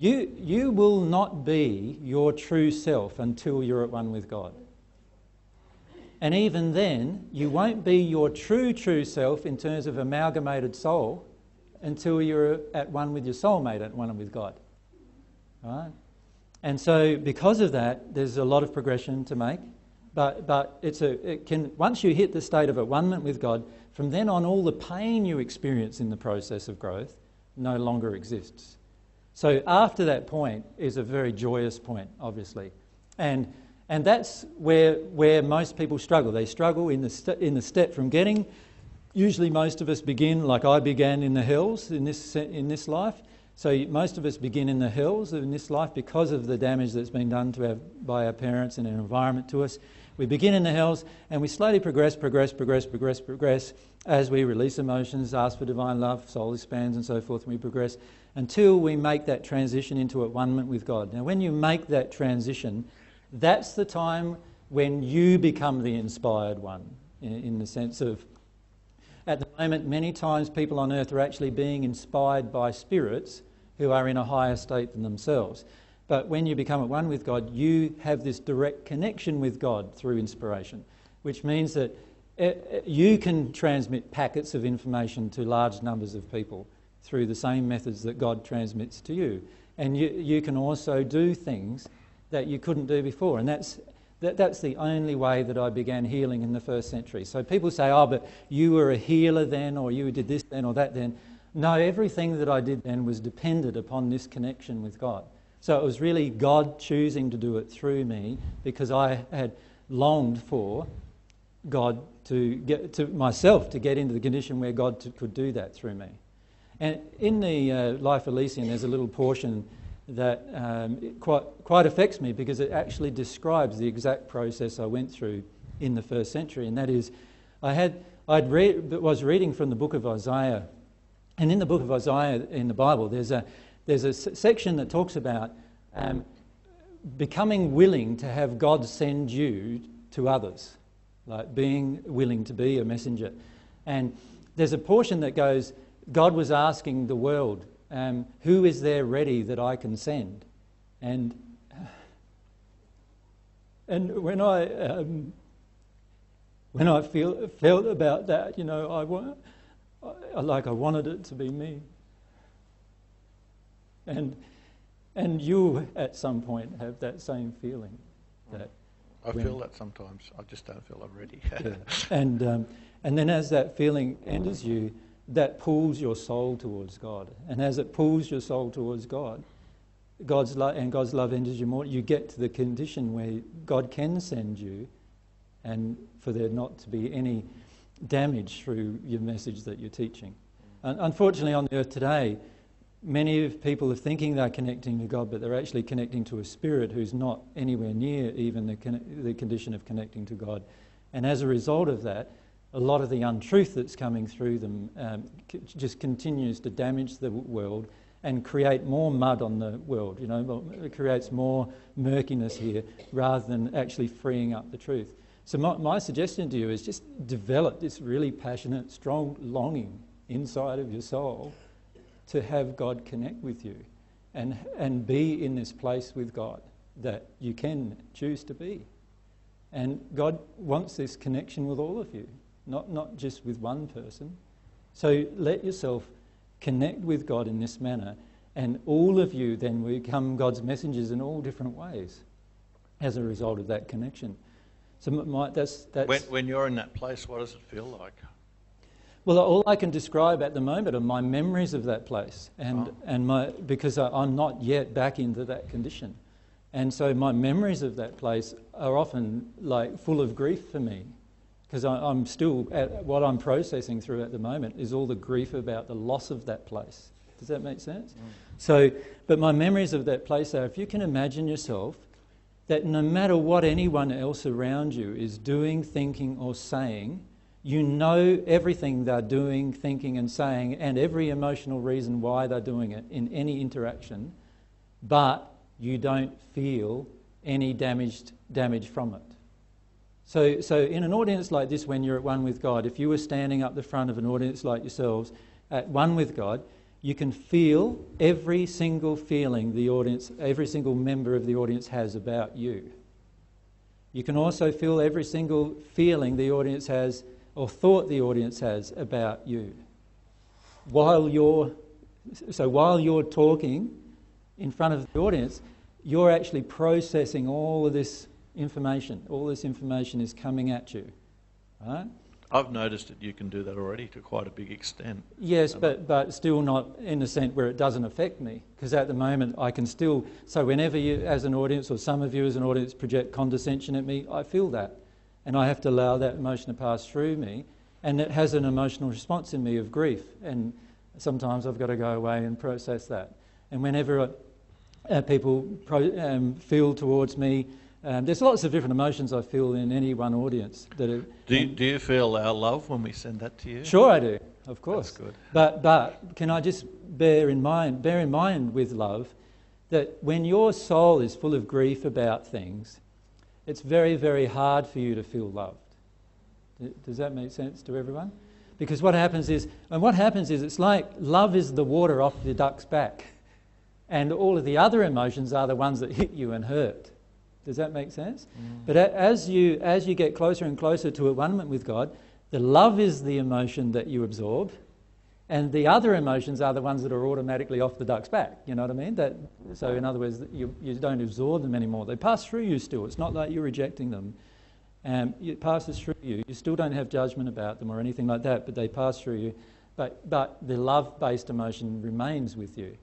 You will not be your true self until you're at one with God. And even then, you won't be your true self in terms of amalgamated soul until you're at one with your soulmate, at one with God. Right? And so because of that, there's a lot of progression to make. But once you hit the state of at-one-ment with God, from then on all the pain you experience in the process of growth no longer exists. So after that point is a very joyous point, obviously. And that's where most people struggle. They struggle in the step from getting. Usually most of us begin like I began in the hells in this life. So most of us begin in the hells in this life because of the damage that's been done by our parents and our environment to us. We begin in the hells and we slowly progress as we release emotions, ask for divine love, soul expands and so forth, and we progress until we make that transition into at-one-ment with God. Now when you make that transition, that's the time when you become the inspired one, in the sense of, at the moment, many times people on earth are actually being inspired by spirits who are in a higher state than themselves. But when you become at one with God, you have this direct connection with God through inspiration, which means that you can transmit packets of information to large numbers of people through the same methods that God transmits to you. And you can also do things that you couldn't do before. And that's the only way that I began healing in the first century. So people say, oh, but you were a healer then, or you did this then or that then. No, everything that I did then was dependent upon this connection with God. So it was really God choosing to do it through me because I had longed for God to get to myself to get into the condition where God could do that through me. And in the Life Elysian, there's a little portion that quite affects me because it actually describes the exact process I went through in the first century. And that is, I was reading from the book of Isaiah, and in the book of Isaiah in the Bible, there's a section that talks about becoming willing to have God send you to others, like being willing to be a messenger. And there's a portion that goes, God was asking the world, who is there ready that I can send? And when I felt about that, you know, I wanted it to be me. And you at some point have that same feeling. That I feel that sometimes. I just don't feel I'm ready. Yeah. And then as that feeling enters you, that pulls your soul towards God. And as it pulls your soul towards God, God's love enters you more, you get to the condition where God can send you, and for there not to be any damage through your message that you're teaching. Unfortunately, on the earth today, many people are thinking they're connecting to God, but they're actually connecting to a spirit who's not anywhere near even the condition of connecting to God. And as a result of that, a lot of the untruth that's coming through them just continues to damage the world and create more mud on the world. You know, it creates more murkiness here rather than actually freeing up the truth. So my suggestion to you is just develop this really passionate, strong longing inside of your soul to have God connect with you and be in this place with God that you can choose to be. And God wants this connection with all of you, not just with one person. So let yourself connect with God in this manner, and all of you then become God's messengers in all different ways as a result of that connection. So that's when you're in that place, what does it feel like? Well, all I can describe at the moment are my memories of that place, because I'm not yet back into that condition, and so my memories of that place are often like full of grief for me, because I'm still what I'm processing through at the moment is all the grief about the loss of that place. Does that make sense? So, but my memories of that place are, if you can imagine yourself that no matter what anyone else around you is doing, thinking or saying, you know everything they're doing, thinking and saying, and every emotional reason why they're doing it in any interaction, but you don't feel any damage from it. So in an audience like this, when you're at one with God, if you were standing up the front of an audience like yourselves, at one with God, you can feel every single feeling the audience, every single member of the audience has about you. You can also feel every single feeling the audience has or thought the audience has about you. While you're talking in front of the audience, you're actually processing all of this information. All this information is coming at you, right? I've noticed that you can do that already to quite a big extent. Yes, but still not in a sense where it doesn't affect me. Because at the moment I can still... So whenever you as an audience, or some of you as an audience, project condescension at me, I feel that. And I have to allow that emotion to pass through me. And it has an emotional response in me of grief. And sometimes I've got to go away and process that. And whenever people feel towards me... there's lots of different emotions I feel in any one audience. Do you feel our love when we send that to you? Sure I do, of course. That's good. But can I just bear in mind with love that when your soul is full of grief about things, it's very, very hard for you to feel loved. Does that make sense to everyone? Because what happens is it's like love is the water off the duck's back, and all of the other emotions are the ones that hit you and hurt. Does that make sense? But as you get closer and closer to a one-ment with God, the love is the emotion that you absorb, and the other emotions are the ones that are automatically off the duck's back. You know what I mean? So in other words, you don't absorb them anymore. They pass through you still. It's not like you're rejecting them. It passes through you. You still don't have judgment about them or anything like that, but they pass through you. But the love-based emotion remains with you.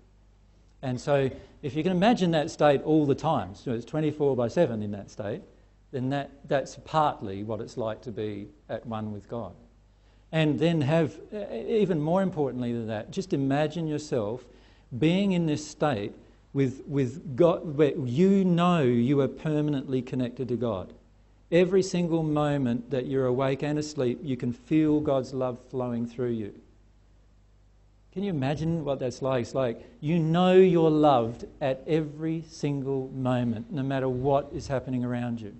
And so if you can imagine that state all the time, so it's 24/7 in that state, then that's partly what it's like to be at one with God. And then have, even more importantly than that, just imagine yourself being in this state with God, where you know you are permanently connected to God. Every single moment that you're awake and asleep, you can feel God's love flowing through you. Can you imagine what that's like? It's like you know you're loved at every single moment, no matter what is happening around you.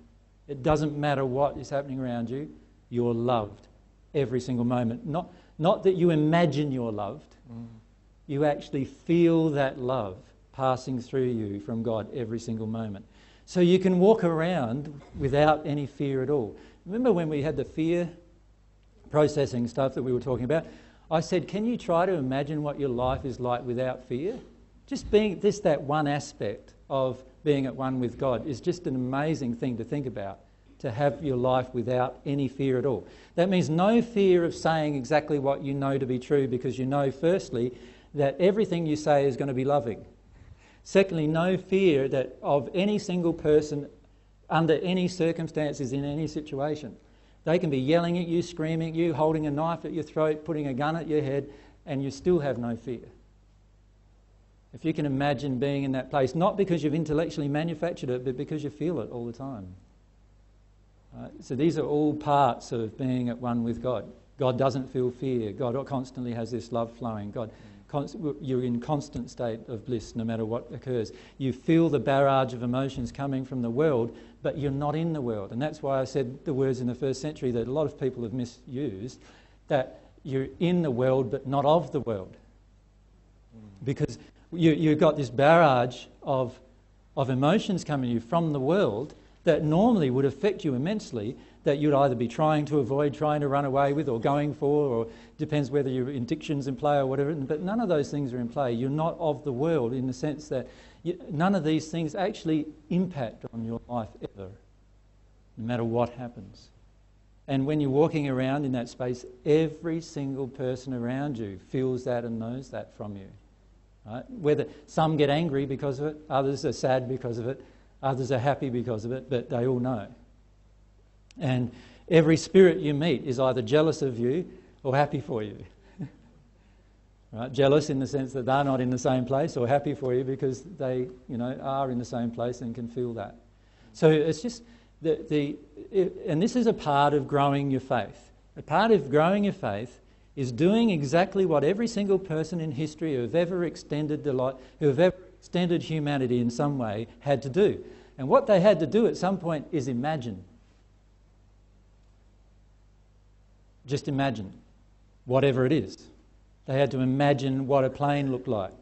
It doesn't matter what is happening around you, you're loved every single moment. Not that you imagine you're loved, you actually feel that love passing through you from God every single moment. So you can walk around without any fear at all. Remember when we had the fear processing stuff that we were talking about? I said, can you try to imagine what your life is like without fear? Just that one aspect of being at one with God is just an amazing thing to think about, to have your life without any fear at all. That means no fear of saying exactly what you know to be true, because you know, firstly, that everything you say is going to be loving. Secondly, no fear of any single person under any circumstances in any situation. They can be yelling at you, screaming at you, holding a knife at your throat, putting a gun at your head, and you still have no fear. If you can imagine being in that place, not because you've intellectually manufactured it, but because you feel it all the time. So these are all parts of being at one with God. God doesn't feel fear. God constantly has this love flowing. You're in constant state of bliss no matter what occurs. You feel the barrage of emotions coming from the world, but you're not in the world. And that's why I said the words in the first century that a lot of people have misused, that you're in the world but not of the world. Because you've got this barrage of emotions coming to you from the world that normally would affect you immensely, that you'd either be trying to avoid, trying to run away with, or going for, or depends whether your addiction's in play or whatever. But none of those things are in play. You're not of the world in the sense that none of these things actually impact on your life ever, no matter what happens. And when you're walking around in that space, every single person around you feels that and knows that from you. Right? Whether some get angry because of it, others are sad because of it, others are happy because of it, but they all know. And every spirit you meet is either jealous of you or happy for you. Right? Jealous in the sense that they're not in the same place, or happy for you because they, are in the same place and can feel that. So it's just and this is a part of growing your faith. A part of growing your faith is doing exactly what every single person in history who have ever extended humanity in some way had to do. And what they had to do at some point is imagine. Just imagine, whatever it is. They had to imagine what a plane looked like.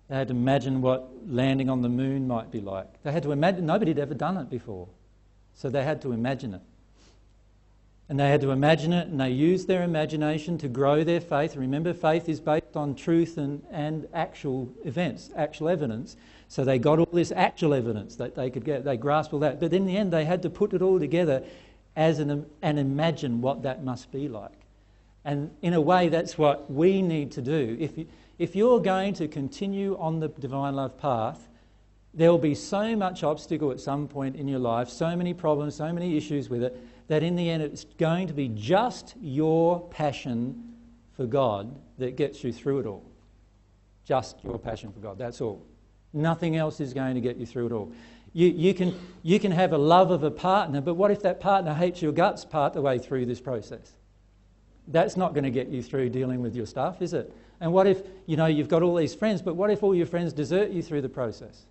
They had to imagine what landing on the moon might be like. They had to imagine, nobody had ever done it before. So they had to imagine it. And they had to imagine it, and they used their imagination to grow their faith. Remember, faith is based on truth and actual events, actual evidence. So they got all this actual evidence that they could get. They grasped all that. But in the end, they had to put it all together and imagine what that must be like. And in a way, that's what we need to do. If you're going to continue on the divine love path, there will be so much obstacle at some point in your life, so many problems, so many issues with it, that in the end it's going to be just your passion for God that gets you through it all. Just your passion for God, that's all. Nothing else is going to get you through it all. You can have a love of a partner, but what if that partner hates your guts part the way through this process? That's not going to get you through dealing with your stuff, is it? And what if, you've got all these friends, but what if all your friends desert you through the process?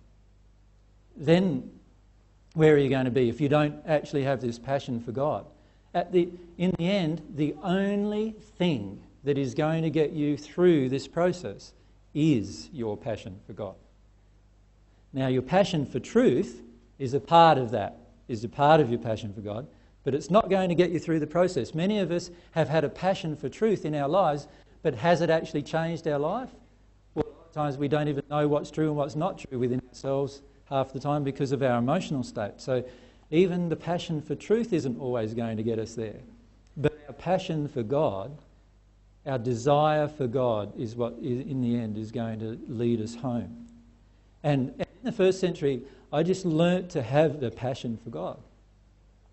Then where are you going to be if you don't actually have this passion for God? In the end, the only thing that is going to get you through this process is your passion for God. Now, your passion for truth is a part of that, is a part of your passion for God, but it's not going to get you through the process. Many of us have had a passion for truth in our lives, but has it actually changed our life? Well, a lot of times we don't even know what's true and what's not true within ourselves half the time because of our emotional state. So even the passion for truth isn't always going to get us there. But our passion for God, our desire for God is what in the end is going to lead us home. And in the first century, I just learnt to have the passion for God.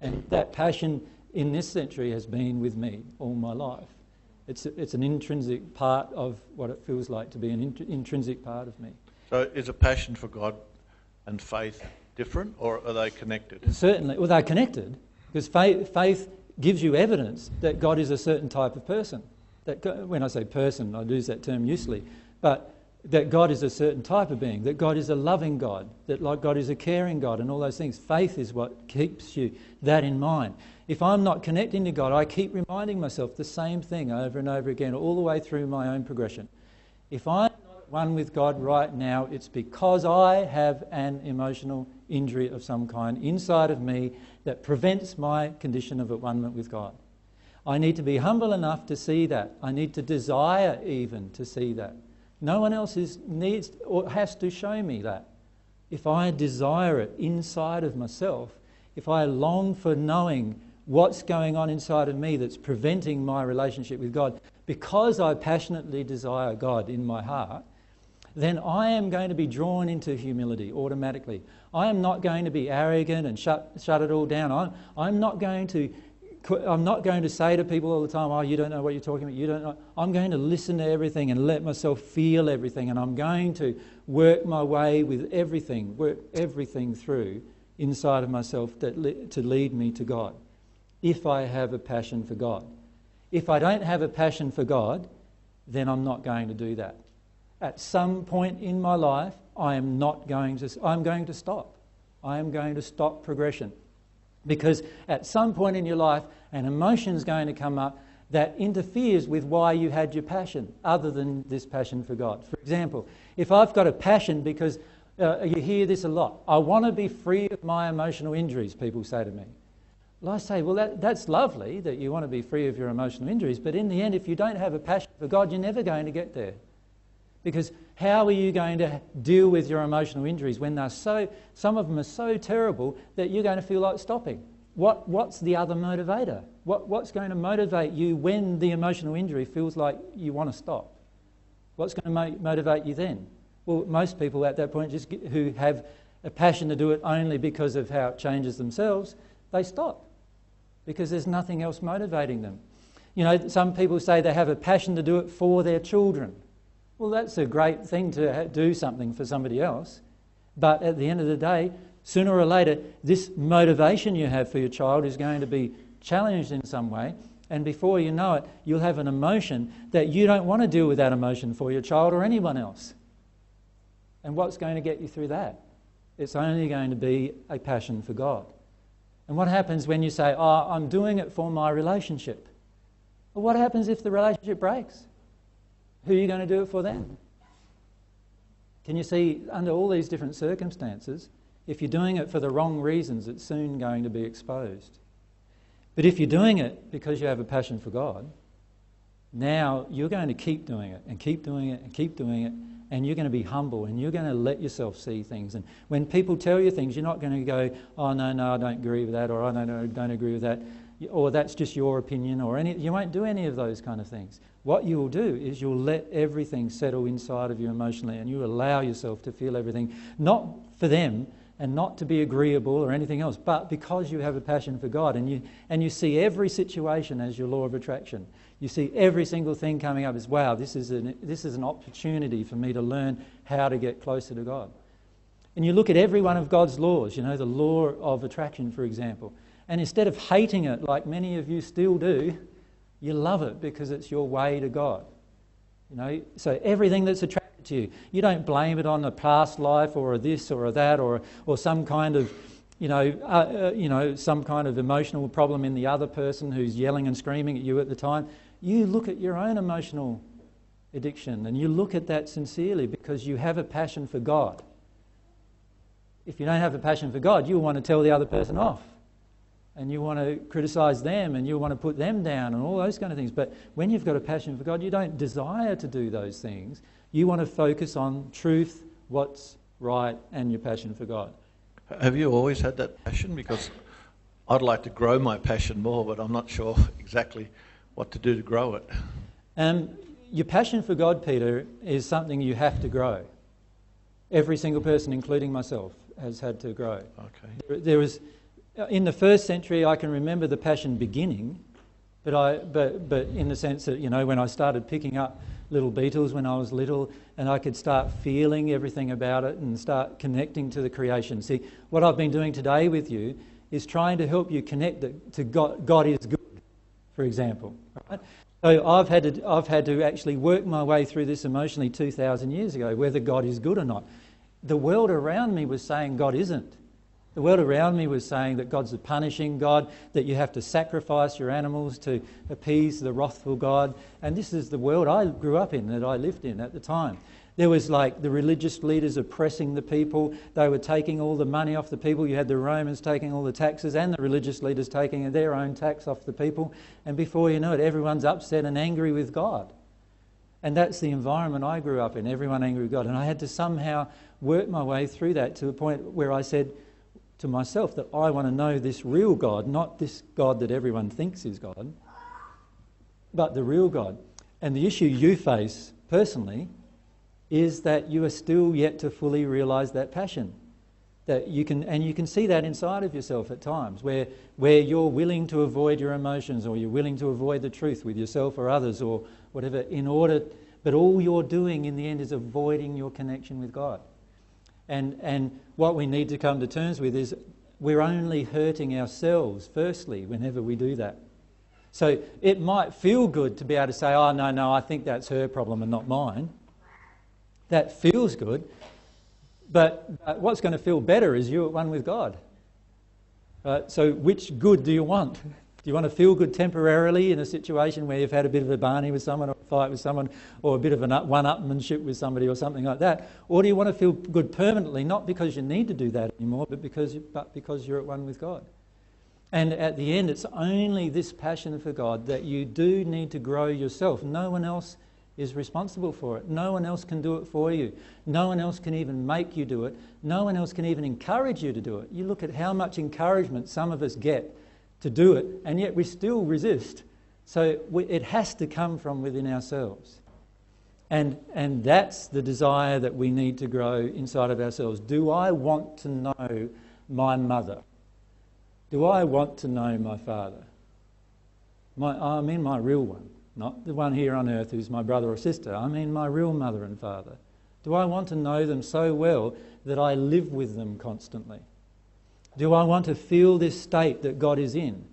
And that passion in this century has been with me all my life. It's an intrinsic part of what it feels like to be an intrinsic part of me. So is a passion for God and faith different, or are they connected? Certainly. Well, they're connected, because faith gives you evidence that God is a certain type of person. When I say person, I use that term loosely, but that God is a certain type of being, that God is a loving God, that God is a caring God, and all those things. Faith is what keeps you that in mind. If I'm not connecting to God, I keep reminding myself the same thing over and over again, all the way through my own progression. If I'm not at one with God right now, it's because I have an emotional injury of some kind inside of me that prevents my condition of at-one-ment with God. I need to be humble enough to see that. I need to desire even to see that. No one else needs or has to show me that. If I desire it inside of myself, if I long for knowing what's going on inside of me that's preventing my relationship with God, because I passionately desire God in my heart, then I am going to be drawn into humility automatically. I am not going to be arrogant and shut it all down. I'm not going to say to people all the time, oh, you don't know what you're talking about, you don't know. I'm going to listen to everything and let myself feel everything, and I'm going to work my way with everything, work everything through inside of myself to lead me to God, if I have a passion for God. If I don't have a passion for God, then I'm not going to do that. At some point in my life, I'm going to stop. I am going to stop progression. Because at some point in your life, an emotion is going to come up that interferes with why you had your passion, other than this passion for God. For example, if I've got a passion because you hear this a lot, I want to be free of my emotional injuries, people say to me. Well, I say, well, that's lovely that you want to be free of your emotional injuries, but in the end, if you don't have a passion for God, you're never going to get there. Because how are you going to deal with your emotional injuries when some of them are so terrible that you're going to feel like stopping? What's the other motivator? What's going to motivate you when the emotional injury feels like you want to stop? What's going to motivate you then? Well, most people at that point, who have a passion to do it only because of how it changes themselves, they stop because there's nothing else motivating them. Some people say they have a passion to do it for their children. Well, that's a great thing to do something for somebody else. But at the end of the day, sooner or later, this motivation you have for your child is going to be challenged in some way. And before you know it, you'll have an emotion that you don't want to deal with that emotion for your child or anyone else. And what's going to get you through that? It's only going to be a passion for God. And what happens when you say, oh, I'm doing it for my relationship? Well, what happens if the relationship breaks? who are you going to do it for then? Can you see, under all these different circumstances, if you're doing it for the wrong reasons, it's soon going to be exposed. But if you're doing it because you have a passion for God, now you're going to keep doing it and keep doing it and keep doing it, and you're going to be humble and you're going to let yourself see things. And when people tell you things, you're not going to go, oh, no, I don't agree with that, or I don't agree with that, or that's just your opinion, or you won't do any of those kind of things. What you will do is you'll let everything settle inside of you emotionally, and you allow yourself to feel everything, not for them and not to be agreeable or anything else, but because you have a passion for God, and you see every situation as your law of attraction. You see every single thing coming up as, wow, this is an opportunity for me to learn how to get closer to God. And you look at every one of God's laws, the law of attraction, for example, and instead of hating it like many of you still do, you love it because it's your way to God. So everything that's attracted to you, you don't blame it on a past life or a this or a that or some kind of, some kind of emotional problem in the other person who's yelling and screaming at you at the time. You look at your own emotional addiction and you look at that sincerely because you have a passion for God. If you don't have a passion for God, you want to tell the other person off. And you want to criticise them and you want to put them down and all those kind of things. But when you've got a passion for God, you don't desire to do those things. You want to focus on truth, what's right, and your passion for God. Have you always had that passion? Because I'd like to grow my passion more, but I'm not sure exactly what to do to grow it. Your passion for God, Peter, is something you have to grow. Every single person, including myself, has had to grow. Okay. There was... In the first century, I can remember the passion beginning, but in the sense that, when I started picking up little beetles when I was little, and I could start feeling everything about it and start connecting to the creation. See, what I've been doing today with you is trying to help you connect to God. God is good, for example. Right? So I've had to actually work my way through this emotionally 2,000 years ago, whether God is good or not. The world around me was saying God isn't. The world around me was saying that God's a punishing God, that you have to sacrifice your animals to appease the wrathful God. And this is the world I grew up in, that I lived in at the time. There was like the religious leaders oppressing the people. They were taking all the money off the people. You had the Romans taking all the taxes and the religious leaders taking their own tax off the people. And before you know it, everyone's upset and angry with God. And that's the environment I grew up in, everyone angry with God. And I had to somehow work my way through that to a point where I said to myself that I want to know this real God, not this God that everyone thinks is God, but the real God. And the issue you face personally is that you are still yet to fully realise that passion. That you can see that inside of yourself at times, where you're willing to avoid your emotions, or you're willing to avoid the truth with yourself or others or whatever, but all you're doing in the end is avoiding your connection with God. And what we need to come to terms with is we're only hurting ourselves, firstly, whenever we do that. So it might feel good to be able to say, oh, no, I think that's her problem and not mine. That feels good. But what's going to feel better is you at one with God. So which good do you want? Do you want to feel good temporarily in a situation where you've had a bit of a barney with someone, or a fight with someone, or a bit of a one-upmanship with somebody or something like that? Or do you want to feel good permanently, not because you need to do that anymore, but because you're at one with God? And at the end, it's only this passion for God that you do need to grow yourself. No one else is responsible for it. No one else can do it for you. No one else can even make you do it. No one else can even encourage you to do it. You look at how much encouragement some of us get to do it, and yet we still resist. So it has to come from within ourselves. And that's the desire that we need to grow inside of ourselves. Do I want to know my mother? Do I want to know my father? I mean my real one, not the one here on earth who's my brother or sister. I mean my real mother and father. Do I want to know them so well that I live with them constantly? Do I want to feel this state that God is in,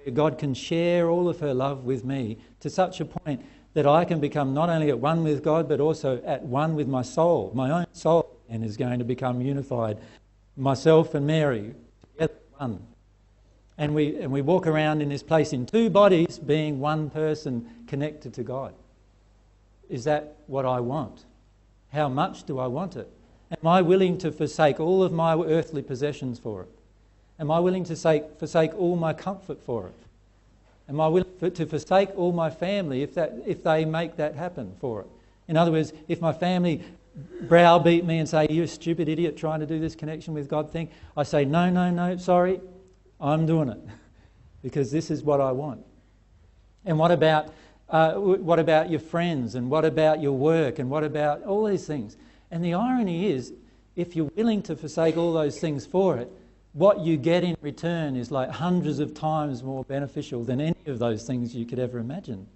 where God can share all of her love with me to such a point that I can become not only at one with God, but also at one with my soul. My own soul and is going to become unified. Myself and Mary, together one. And we walk around in this place in two bodies, being one person connected to God. is that what I want? How much do I want it? Am I willing to forsake all of my earthly possessions for it? Am I willing to forsake all my comfort for it? Am I willing to forsake all my family if they make that happen for it? In other words, if my family browbeat me and say, "You're a stupid idiot trying to do this connection with God thing," I say, no, sorry, I'm doing it because this is what I want. And what about your friends, and what about your work, and what about all these things? And the irony is, if you're willing to forsake all those things for it, what you get in return is like hundreds of times more beneficial than any of those things you could ever imagine.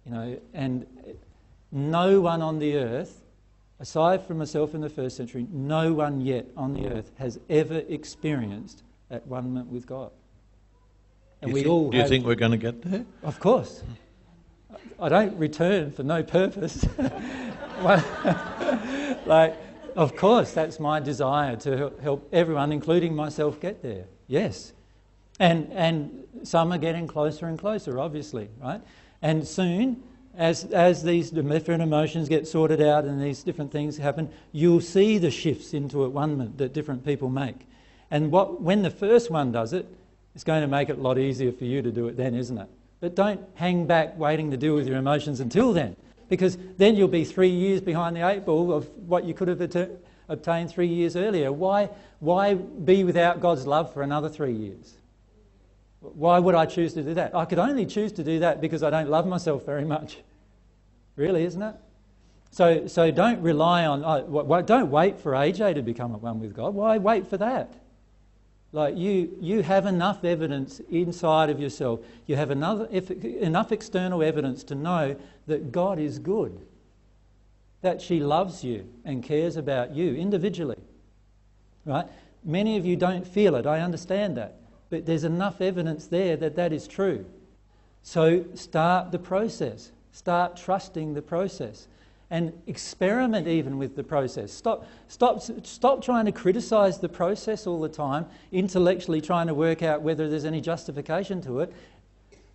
You know, and no one on the earth, aside from myself in the first century, no one yet on the earth has ever experienced at one with God. And do you think we're going to get there? Of course. I don't return for no purpose. Of course, that's my desire to help everyone, including myself, get there. Yes. And some are getting closer and closer, obviously, right? And soon, as these different emotions get sorted out and these different things happen, you'll see the shifts into at-one-ment that different people make. And when the first one does it, it's going to make it a lot easier for you to do it then, isn't it? But don't hang back waiting to deal with your emotions until then, because then you'll be 3 years behind the 8 ball of what you could have obtained 3 years earlier. Why be without God's love for another 3 years? Why would I choose to do that? I could only choose to do that because I don't love myself very much. Really, isn't it? So don't rely on... don't wait for AJ to become at one with God. Why wait for that? Like you have enough evidence inside of yourself. You have enough external evidence to know that God is good, that she loves you and cares about you individually, right? Many of you don't feel it, I understand that, but there's enough evidence there that is true. So start the process. Start trusting the process. And experiment even with the process. Stop trying to criticise the process all the time, intellectually trying to work out whether there's any justification to it.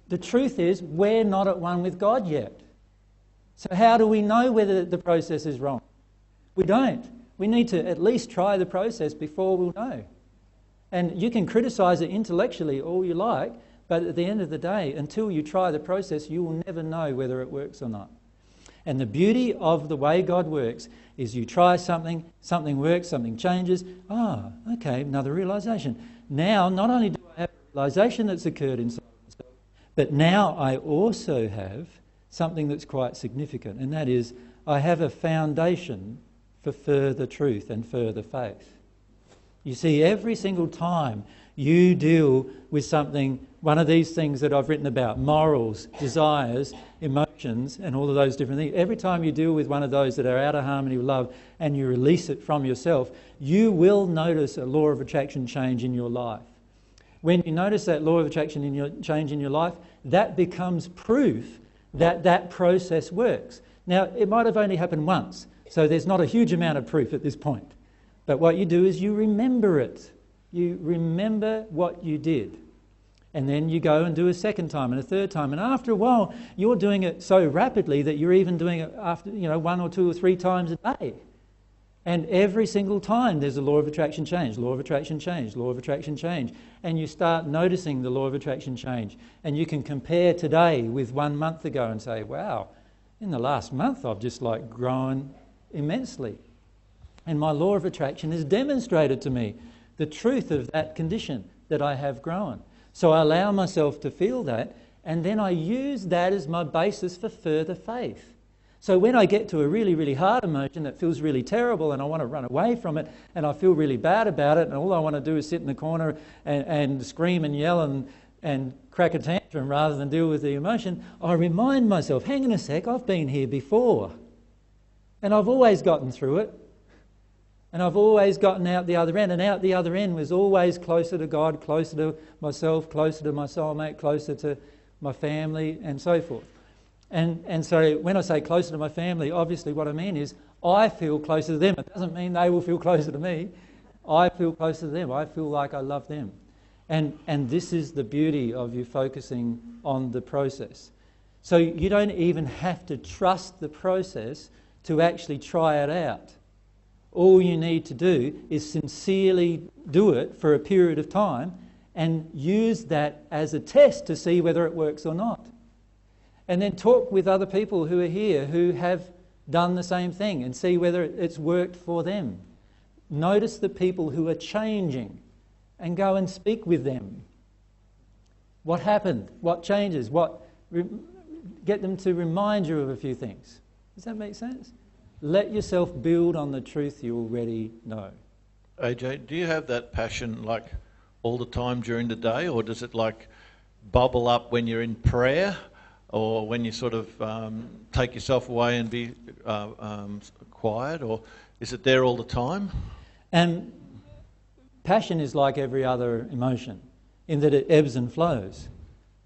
The truth is, we're not at one with God yet. So how do we know whether the process is wrong? We don't. We need to at least try the process before we'll know. And you can criticise it intellectually all you like, but at the end of the day, until you try the process, you will never know whether it works or not. And the beauty of the way God works is you try something, something works, something changes. Okay, another realisation. Now, not only do I have a realisation that's occurred inside myself, but now I also have something that's quite significant, and that is I have a foundation for further truth and further faith. You see, every single time you deal with something, one of these things that I've written about, morals, desires, emotions, and all of those different things, every time you deal with one of those that are out of harmony with love and you release it from yourself, you will notice a law of attraction change in your life. When you notice that law of attraction change in your life, that becomes proof that that process works. Now, it might have only happened once, so there's not a huge amount of proof at this point. But what you do is you remember it. You remember what you did. And then you go and do a second time and a third time. And after a while, you're doing it so rapidly that you're even doing it after, 1 or 2 or 3 times a day. And every single time there's a law of attraction change, law of attraction change, law of attraction change. And you start noticing the law of attraction change. And you can compare today with 1 month ago and say, wow, in the last month I've just grown immensely. And my law of attraction has demonstrated to me the truth of that condition that I have grown. So I allow myself to feel that, and then I use that as my basis for further faith. So when I get to a really, really hard emotion that feels really terrible and I want to run away from it and I feel really bad about it and all I want to do is sit in the corner and scream and yell and crack a tantrum rather than deal with the emotion, I remind myself, hang on a sec, I've been here before. And I've always gotten through it. And I've always gotten out the other end. And out the other end was always closer to God, closer to myself, closer to my soulmate, closer to my family, and so forth. And so when I say closer to my family, obviously what I mean is I feel closer to them. It doesn't mean they will feel closer to me. I feel closer to them. I feel like I love them. And this is the beauty of you focusing on the process. So you don't even have to trust the process to actually try it out. All you need to do is sincerely do it for a period of time and use that as a test to see whether it works or not. And then talk with other people who are here who have done the same thing and see whether it's worked for them. Notice the people who are changing and go and speak with them. What happened? What changes? Get them to remind you of a few things. Does that make sense? Let yourself build on the truth you already know. AJ, do you have that passion like all the time during the day, or does it like bubble up when you're in prayer, or when you sort of take yourself away and be quiet, or is it there all the time? And passion is like every other emotion in that it ebbs and flows,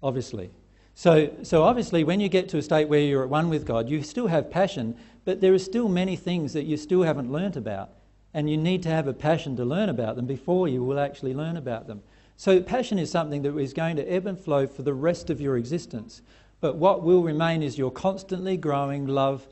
obviously. So obviously when you get to a state where you're at one with God, you still have passion, but there are still many things that you still haven't learnt about, and you need to have a passion to learn about them before you will actually learn about them. So passion is something that is going to ebb and flow for the rest of your existence. But what will remain is your constantly growing love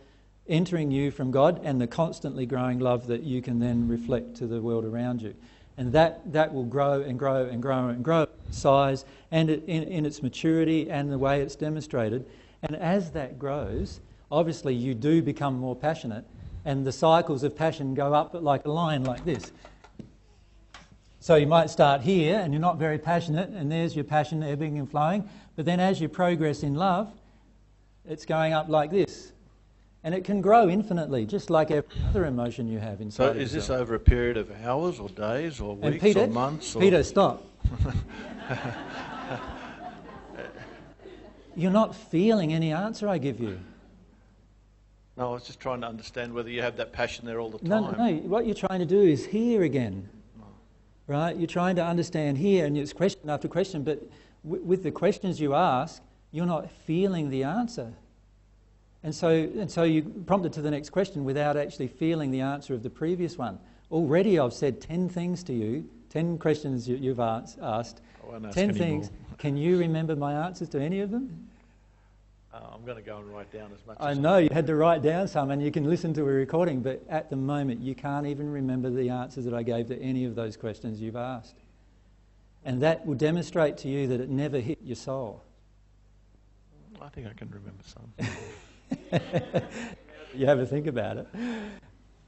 entering you from God, and the constantly growing love that you can then reflect to the world around you. And that will grow and grow and grow and grow in size and in its maturity and the way it's demonstrated. And as that grows, obviously you do become more passionate, and the cycles of passion go up like a line like this. So you might start here and you're not very passionate, and there's your passion ebbing and flowing. But then as you progress in love, it's going up like this. And it can grow infinitely, just like every other emotion you have inside. So is this over a period of hours or days or weeks Peter, or months? Or... Peter, stop. You're not feeling any answer I give you. No, I was just trying to understand whether you have that passion there all the time. No. What you're trying to do is hear again. Right? You're trying to understand here, and it's question after question, but with the questions you ask, you're not feeling the answer. And so you prompted to the next question without actually feeling the answer of the previous one. Already I've said 10 things to you, 10 questions you've asked, 10 things. Can you remember my answers to any of them? I'm going to go and write down as much I as know you had to write down some, and you can listen to a recording, but at the moment you can't even remember the answers that I gave to any of those questions you've asked. And that will demonstrate to you that it never hit your soul. I think I can remember some. You have a think about it.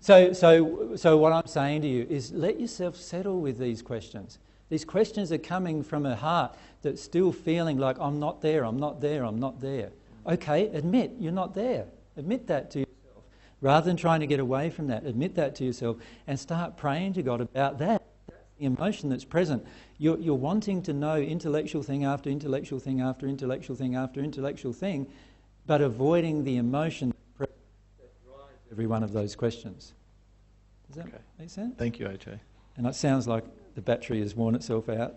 So what I'm saying to you is let yourself settle with these questions. These questions are coming from a heart that's still feeling like, I'm not there, I'm not there, I'm not there. Okay, admit you're not there. Admit that to yourself. Rather than trying to get away from that, admit that to yourself and start praying to God about that. That's the emotion that's present. You're wanting to know intellectual thing after intellectual thing after intellectual thing after intellectual thing, but avoiding the emotion that drives every one of those questions. Does that make sense? Thank you, AJ. And it sounds like the battery has worn itself out,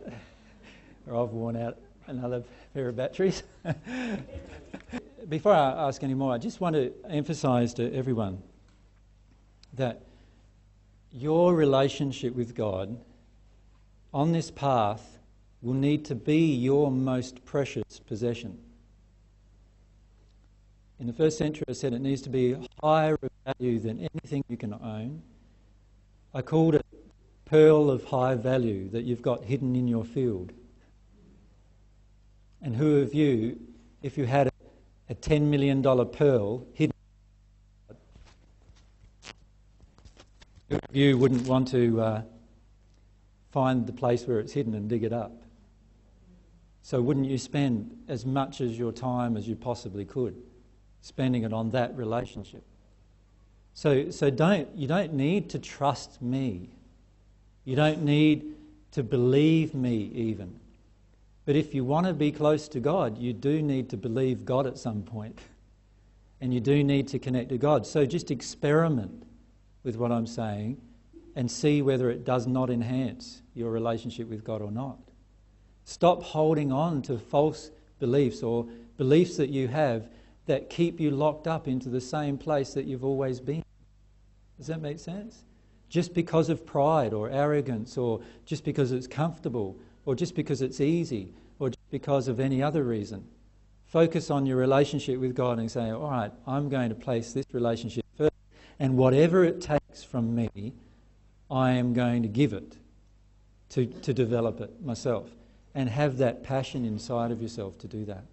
or I've worn out another pair of batteries. Before I ask any more, I just want to emphasise to everyone that your relationship with God on this path will need to be your most precious possession. In the first century, I said it needs to be higher value than anything you can own. I called it pearl of high value that you've got hidden in your field. And who of you, if you had a $10 million pearl hidden, who of you wouldn't want to find the place where it's hidden and dig it up? So wouldn't you spend as much as your time as you possibly could spending it on that relationship? So you don't need to trust me. You don't need to believe me even. But if you want to be close to God, you do need to believe God at some point. And you do need to connect to God. So just experiment with what I'm saying and see whether it does not enhance your relationship with God or not. Stop holding on to false beliefs or beliefs that you have that keep you locked up into the same place that you've always been. Does that make sense? Just because of pride or arrogance, or just because it's comfortable, or just because it's easy, or just because of any other reason. Focus on your relationship with God and say, all right, I'm going to place this relationship first, and whatever it takes from me, I am going to give it to develop it myself, and have that passion inside of yourself to do that.